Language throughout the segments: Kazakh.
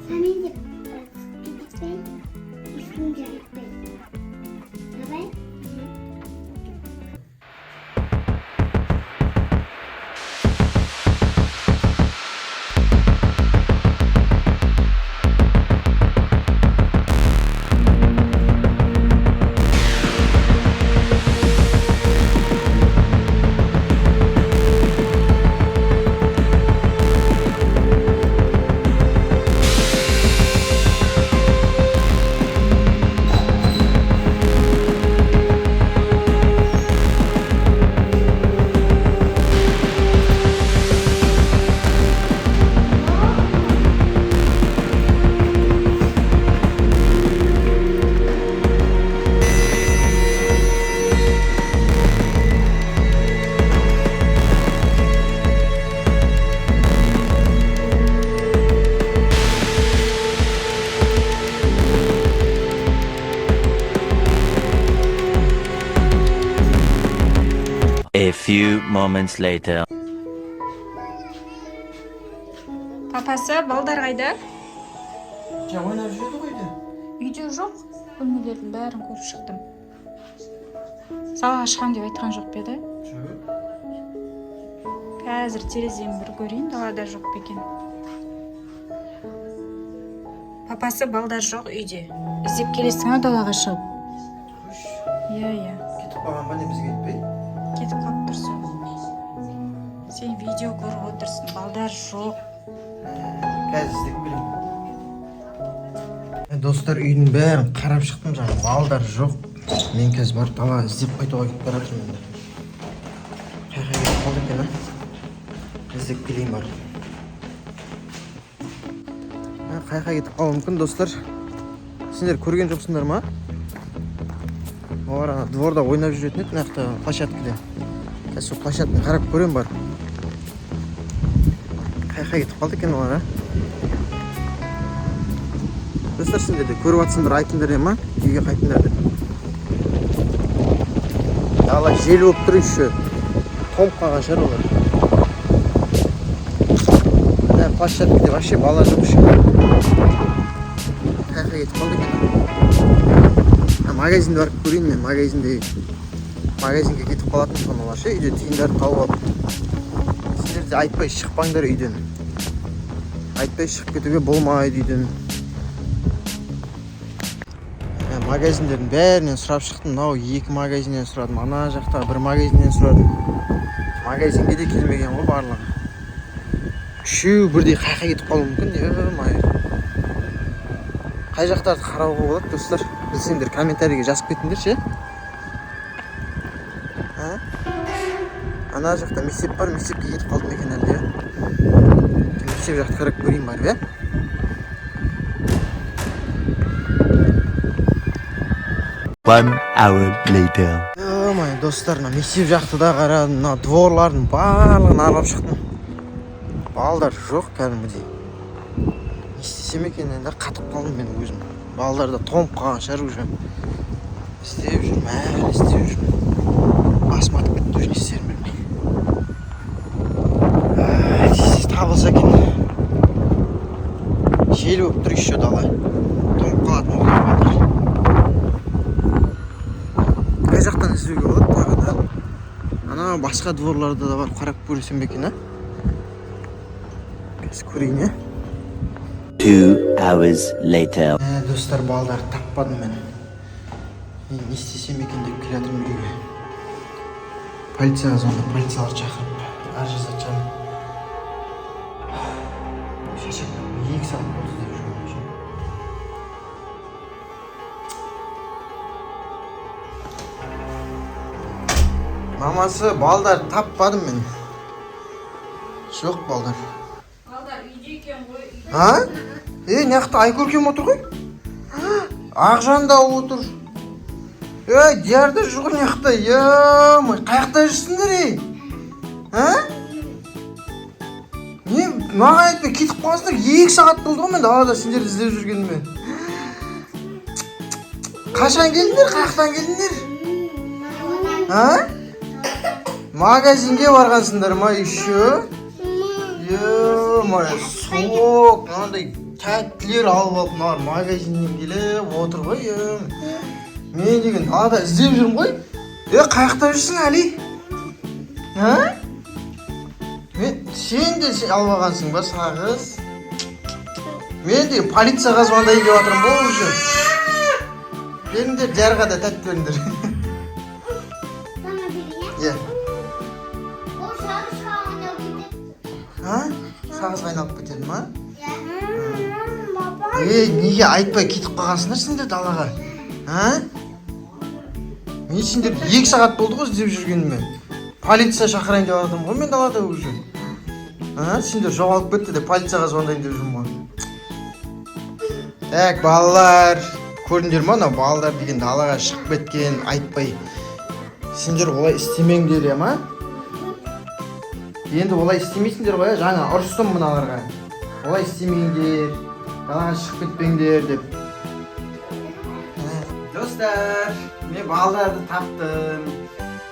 Фамилия Петпей, исмim Cahit Bey. Haber? A few moments later. Папасы, балдар қайда? Ойнап жүреді ғой үйде. Үйде жоқ. Бөлмелердің бәрін көріп шықтым. Салаға шығам деп айтқан жоқ па еді? Жоқ. Қазір терезені бір көрейін, далада жоқ па екен. Папасы, балдар жоқ үйде. Іздеп келесің ау далаға шығып? Қош. Иә. Кетіп қалған ба не бізге кетпей? Кетіп қалып тұрсың. Сен видео көріп отырсың, балдар жоқ. Қазір іздеп келемін. Достар, үйдің бәрін қарап шықтым, жаңа балдар жоқ. Мен қазір барып далаға іздеп қайтуға кетіп бара жатырмын енді. Қай-қай кетіп қалды екен, а? Іздеп келейін барып. Қай-қай кетіп қалуы мүмкін, достар. Сендер көрген жоқсыңдар ма? Олар дворда ойнап жүретін еді, мына площадкада. Қазір сол площадканы қарап көрем бар. Қай-қай кетіп қалды екен олар, а? Достар, сендер де көріп жатсыңдар, айтыңдар ма? Үйге қайтыңдар деп. Дала жел болып тұр еще. Толып қалған шығар олар. Мына площадкада вообще бала жоқ еще. Қай-қай кетіп қалды екен. Магазинді барып көрейін мен, магазинге кетіп қалатын соны олар ше, үйде тиындарды тауып алып. Сендер де айтпай шықпаңдар үйден. Айтпай шығып кетуге болмайды үйден. Магазиндердің бәрінен сұрап шықтым. Мынау 2 магазиннен сұрадым, ана жақта 1 магазиннен сұрадым. Магазинге де келмеген ғой барлығы. Үшеу бірдей қай-қай кетіп қалуы мүмкін, қай жақтарды қарауға болады, достар? Білсеңдер комментарийге жазып кетіңдер ше. Ана жақта мектеп бар, мектепке кетіп қалдым екен әлде. Мектеп жақты қарап көрейін бар, бе? One hour later. Достар, мектеп жақты да қарадым, дворлардың барлығын аралап шықтым. Балдар жоқ кәдімгідей. Не істесем екен, енді қатып қалдым мен өзім. Балдар да тоңып қалған шығар уже. Істеп жүрмін, әлі істеп жүрмін. Басым атып кетті, не істерім білмей. Табылса екен. Жел болып тұр еще дала. Тоңып қалатын олар балдар. Қай жақтан іздеуге болады тағы да? Ана басқа дворларда да барып қарап көрсем екен, а? Қазір көрейін, а? 2 hours later. Достар, балдар таппадым мен. Мен не істесем екен деп келе жатырмын үйге. Полицияға звондап, полициялар шақырып арыз жазатжан. Шаршап 2 сағат болды деп жүрмін. Мамасы, балдар таппадым мен. Жоқ балдар. Балдар үйде екен ғой. А? Неқта Айкөркем отыр ғой? Ақжан да отыр. Диярда жүр неқта. Қаяқта жүрсіңдер, Не, маған айтпай кетіп қаласыңдар. 2 сағат болды ғой мен далада сендерді іздеп жүргеніме. Қашан келдіңдер? Қаяқтан келдіңдер? Магазинге барғансыңдар ма еще? жоқ мынандай тәттілер алып алып мыналар магазиннен келіп отыр ғой мен деген далада іздеп жүрмін ғой қаяқта жүрсің Али сен де алып алғансың ба сағыз мен де полицияға звондайын деп жатырмын ғой уже беріңдер жарға да тәтті беріңдер Sana vereyim. иә O sarışka oynuyor gibi. сағыз айналып кетеді ма Baba. неге айтпай кетіп қалғансыңдар сендер далаға мен сендер 2 сағат болды ғой іздеп жүргеніме полиция шақырайын деп жатырмын ғой мен далада уже сендер жоғалып кетті деп полицияға звондайын деп жүрмін ғой так балалар көрдіңдер ма анау балалар деген далаға шығып кеткен айтпай сендер олай істемеңдер ма енді олай істемейсіңдер ғой жаңа ұрыстым мыналарға олай істемеңдер далаға шығып кетпеңдер деп достар мен балаларды таптым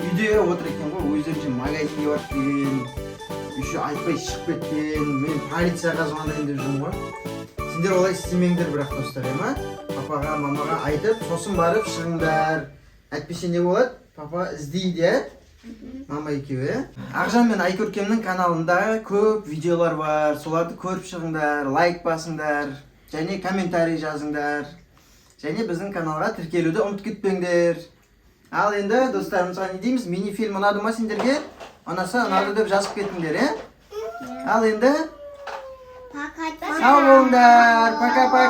үйде отыр екен ғой өздерінше магазинге барып келген еще айтпай шығып кеткен мен полицияға звондайын деп жүрмін ғой сендер олай істемеңдер бірақ достар ма папаға мамаға айтып сосын барып шығыңдар әйтпесе не болады папа іздейді мама екеуі Ақжан мен Айкөркемнің каналында көп видеолар бар соларды көріп шығыңдар лайк басыңдар және комментарий жазыңдар және біздің каналға тіркелуді ұмытып кетпеңдер ал енді достарымызға не дейміз мини-фильм ұнады ма сендерге ұнаса ұнады деп жазып кетіңдер ал енді Пока. сау болыңдар пока пока